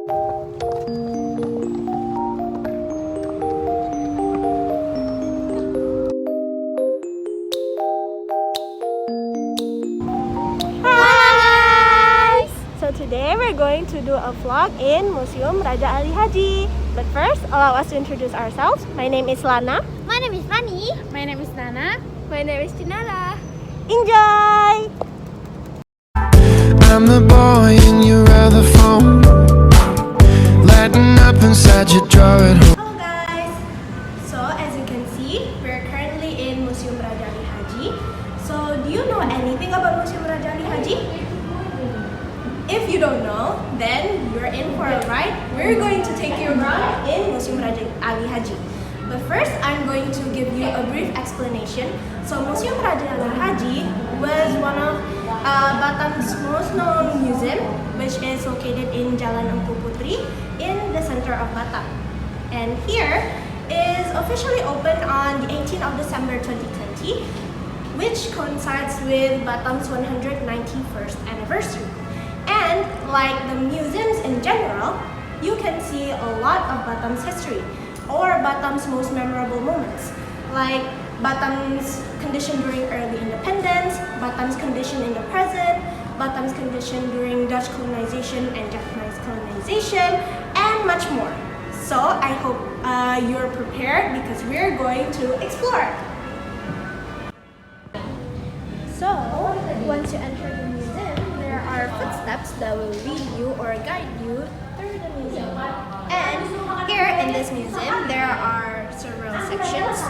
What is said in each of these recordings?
So today we're going to do a vlog in Museum Raja Ali Haji. But first, allow us to introduce ourselves. My name is Lana. My name is Rani. My name is Lana. My name is Cenara. Enjoy! I'm the boy and you're the phone, lighting up inside your drawer at home. Hello guys! So as you can see, we're currently in Museum Raja Ali Haji. So do you know anything about Museum Raja Ali Haji? If you don't know, then you're in for a ride. We're going to take you around in Museum Raja Ali Haji. But first, I'm going to give you a brief explanation. So Museum Raja Ali Haji was one of Batam's most known museum, which is located in Jalan Empu Putri in the center of Batam. And here is officially opened on the 18th of December 2020, which coincides with Batam's 191st anniversary. And like the museums in general, you can see a lot of Batam's history or Batam's most memorable moments, like Batam's condition during early independence, Batam's condition in the present, Batam's condition during Dutch colonization and Japanese colonization, and much more. So I hope you're prepared because we're going to explore. So once you enter the museum, there are footsteps that will lead you or guide you through the museum. And here in this museum, there are several sections.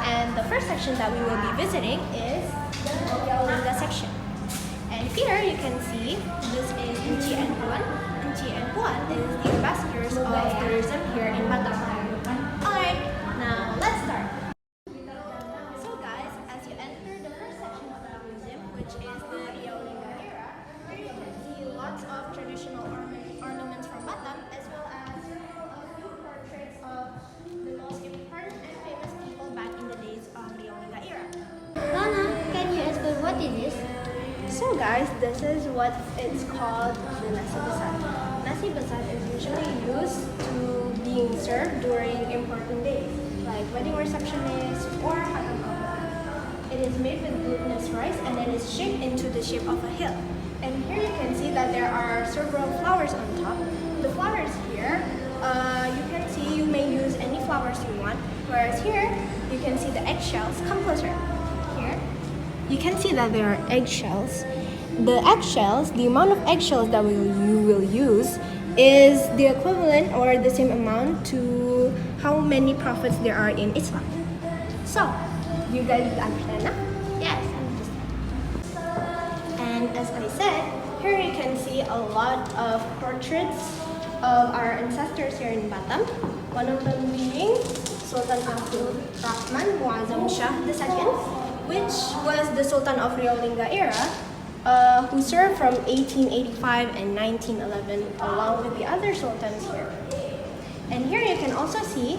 And the first section that we will be visiting is the section. And here you can see this is Enci and Puan. Enci and Puan is the ambassadors of tourism here in Batam. Alright, now let's start. So guys, as you enter the first section of the museum, which is the Riolinga era, here you can see lots of traditional ornaments from Batam, as well as a few portraits of the most important and famous people back in the days of Riolinga era. Lana, can you explain what it is? So guys, this is what it's called the nasi besar. Nasi besar is usually used to being served during important days, like wedding receptionists or hatam. It is made with glutinous rice and it is shaped into the shape of a hill. And here you can see that there are several flowers on top. The flowers here, you can see you may use any flowers you want, whereas here you can see the eggshells. Come closer. Here you can see that there are eggshells. The eggshells, the amount of eggshells that you will use is the equivalent or the same amount to how many prophets there are in Islam. So, you guys understand now? Yes, I understand. And as I said, here you can see a lot of portraits of our ancestors here in Batam. One of them being Sultan Abdul Rahman Muazzam Shah II, which was the Sultan of Riolinga era, who served from 1885 and 1911 along with the other sultans here. And here you can also see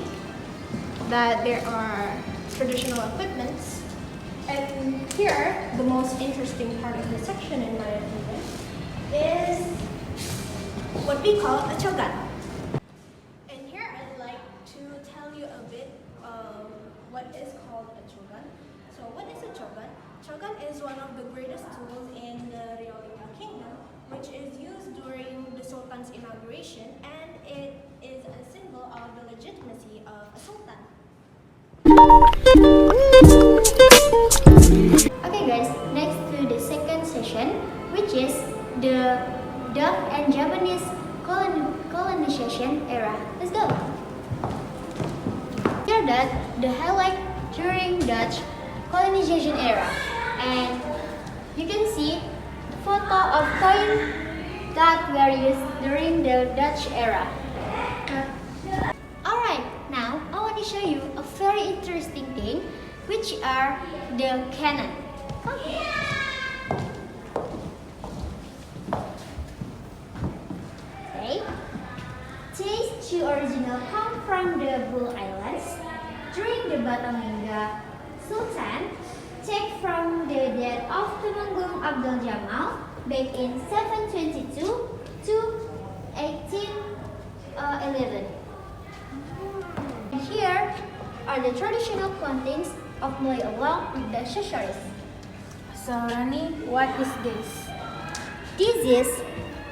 that there are traditional equipments. And here, the most interesting part of the section in my opinion is what we call a chogan. And here I'd like to tell you a bit of what is called a chogan. So what is a chogan? Chogan is one of the greatest tools in the Riolinga Kingdom, which is used during the Sultan's inauguration, and it is a symbol of the legitimacy of a sultan. Okay guys, next to the second session, which is the Dutch and Japanese colonization era. Let's go! Here that the highlight during Dutch colonization era, and you can see photo of coin that were used during the Dutch era. Alright, now I want to show you a very interesting thing, which are the cannon. Okay. These two original come from the Bull Islands during the Batamlingga Sultan, take from the death of Temanggung Abdul Jamal back in 722 to 18 are the traditional plantings of Malay along with the accessories. So Rani, what is this? This is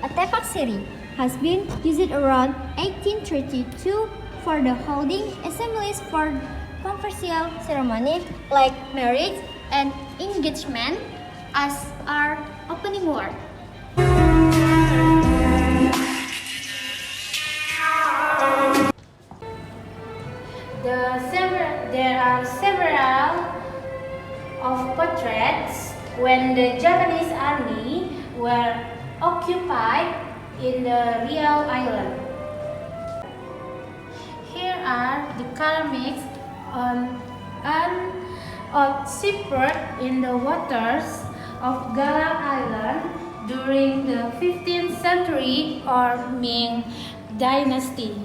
a tepak siri, has been used around 1832 for the holding assemblies for controversial ceremonies like marriage and engagement as our opening word. There are several of portraits when the Japanese army were occupied in the Riau Island. Here are the ceramics on an old shipwreck in the waters of Galang Island during the 15th century or Ming Dynasty.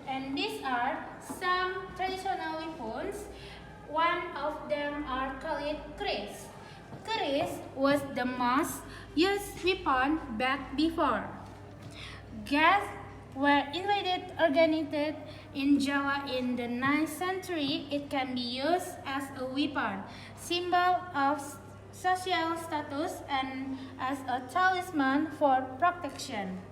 And these are some traditional weapons. One of them are called keris. Keris was the most used weapon back before. Gas were originated in Java in the 9th century. It can be used as a weapon, symbol of social status, and as a talisman for protection.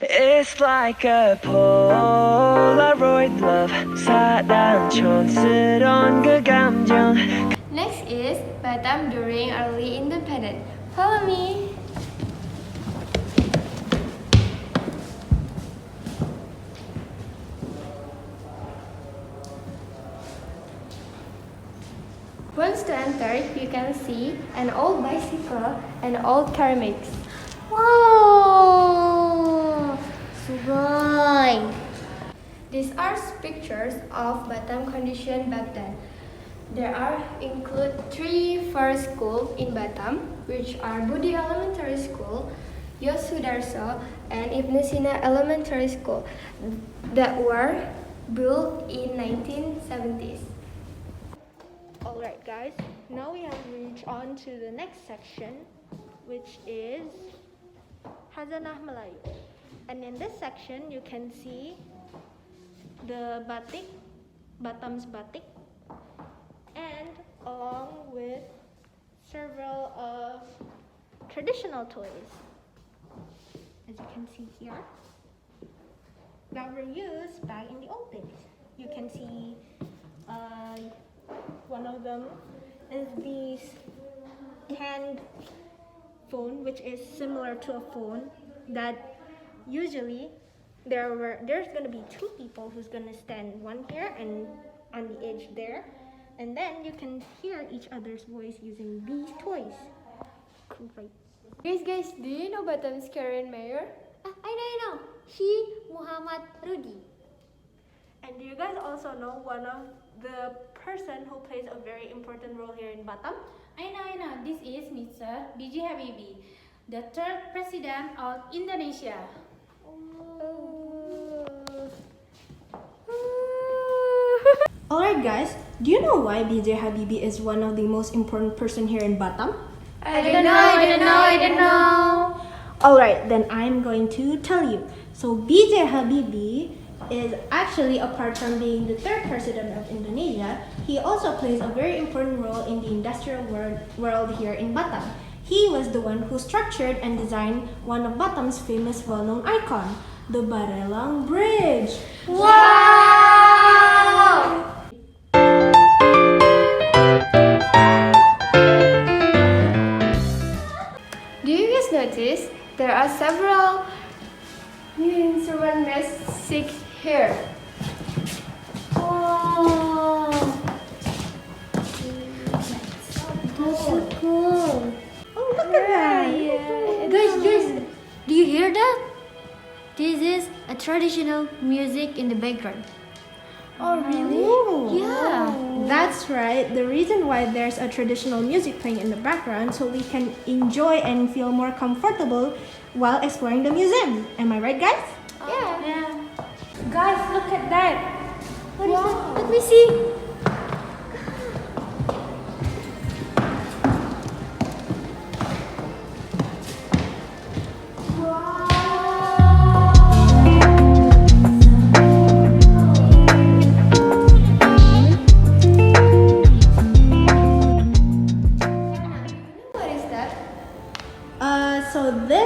It's like a Polaroid love 사랑 촌스러운 그 감정. Next is Batam during early independence. Follow me. Once to enter, you can see an old bicycle and old ceramics. Wow! Sugoi! These are pictures of Batam condition back then. There include 3 first schools in Batam, which are Budi Elementary School, Yosudarso, and Ibnu Sina Elementary School, that were built in 1970s. Alright guys, now we have reached on to the next section, which is Hazanah Melayu. And in this section you can see the batik, Batam's batik, and along with several traditional toys, as you can see here, that were used back in the old days. You can see one of them is this canned phone, which is similar to a phone that usually there's gonna be 2 people who's gonna stand, one here and on the edge there, and then you can hear each other's voice using these toys. Great. Guys, do you know Batam's current mayor? I know. He Muhammad Rudi. And do you guys also know one of the person who plays a very important role here in Batam? I know. This is Mr. B.J. Habibie, the 3rd president of Indonesia. Alright guys, do you know why B.J. Habibie is one of the most important person here in Batam? I don't know. Alright, then I'm going to tell you. So B.J. Habibie is actually, apart from being the 3rd president of Indonesia, he also plays a very important role in the industrial world here in Batam. He was the one who structured and designed one of Batam's famous well-known icon, the Barelang Bridge. Wow! Do you guys notice there are several new instruments here? Wow! That's so cool. Oh, look at that! Yeah. Guys, do you hear that? This is a traditional music in the background. Oh, really? Yeah. That's right. The reason why there's a traditional music playing in the background, so we can enjoy and feel more comfortable while exploring the museum. Am I right, guys? Yeah. Guys, look at that. What is that? Let me see. Wow.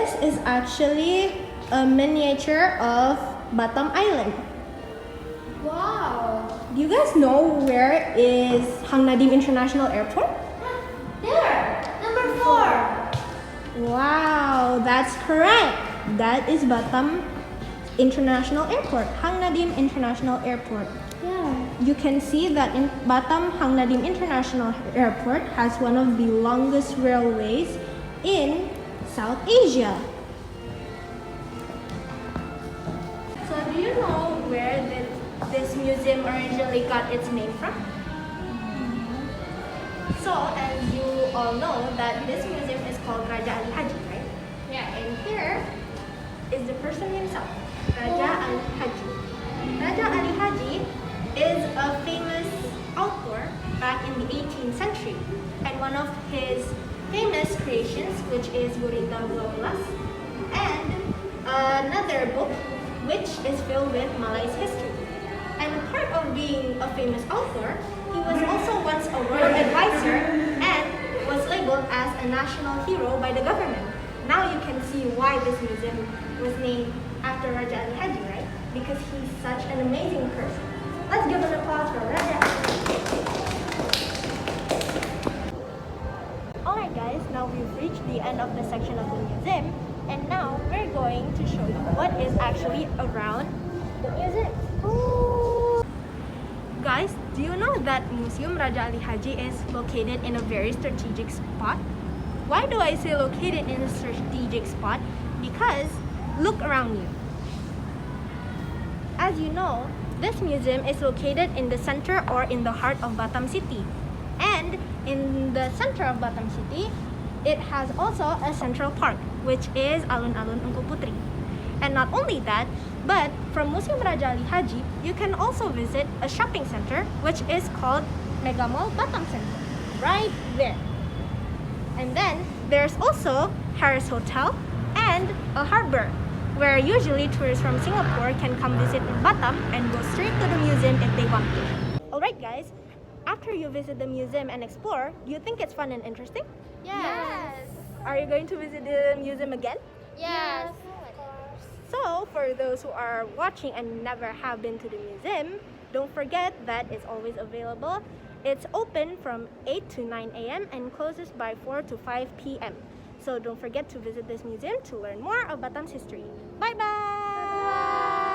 This is actually a miniature of Batam Island. Wow! Do you guys know where is Hang Nadim International Airport? There! Number 4! Wow, that's correct. That is Batam International Airport, Hang Nadim International Airport. Yeah. You can see that in Batam Hang Nadim International Airport has one of the longest railways in South Asia. So do you know where this museum originally got its name from? So as you all know that this museum is called Raja Ali Haji, right? Yeah. And here is the person himself, Raja Ali Haji. Raja Ali Haji is a famous author back in the 18th century, and one of his famous creations, which is Gurinda Blaulas, and another book which is filled with Malay's history. And part of being a famous author, he was also once a royal advisor and was labeled as a national hero by the government. Now you can see why this museum was named after Raja Ali Haji, right? Because he's such an amazing person. Let's give an applause for Raja Ali Haji. Alright guys, now we've reached the end of the section of the museum, and now we're going to show you what is actually around the museum. Ooh. Guys, do you know that Museum Raja Ali Haji is located in a very strategic spot? Why do I say located in a strategic spot? Because look around you. As you know, this museum is located in the center or in the heart of Batam City. And in the center of Batam City, it has also a central park, which is Alun-Alun Ungku Putri. And not only that, but from Museum Raja Ali Haji, you can also visit a shopping center, which is called Mega Mall Batam Center, right there. And then there's also Harris Hotel and a harbor, where usually tourists from Singapore can come visit in Batam and go straight to the museum if they want to. Alright guys, after you visit the museum and explore, do you think it's fun and interesting? Yes. Are you going to visit the museum again? Yes. So, for those who are watching and never have been to the museum, don't forget that it's always available. It's open from 8 to 9 a.m. and closes by 4 to 5 p.m. So don't forget to visit this museum to learn more of Batam's history. Bye-bye!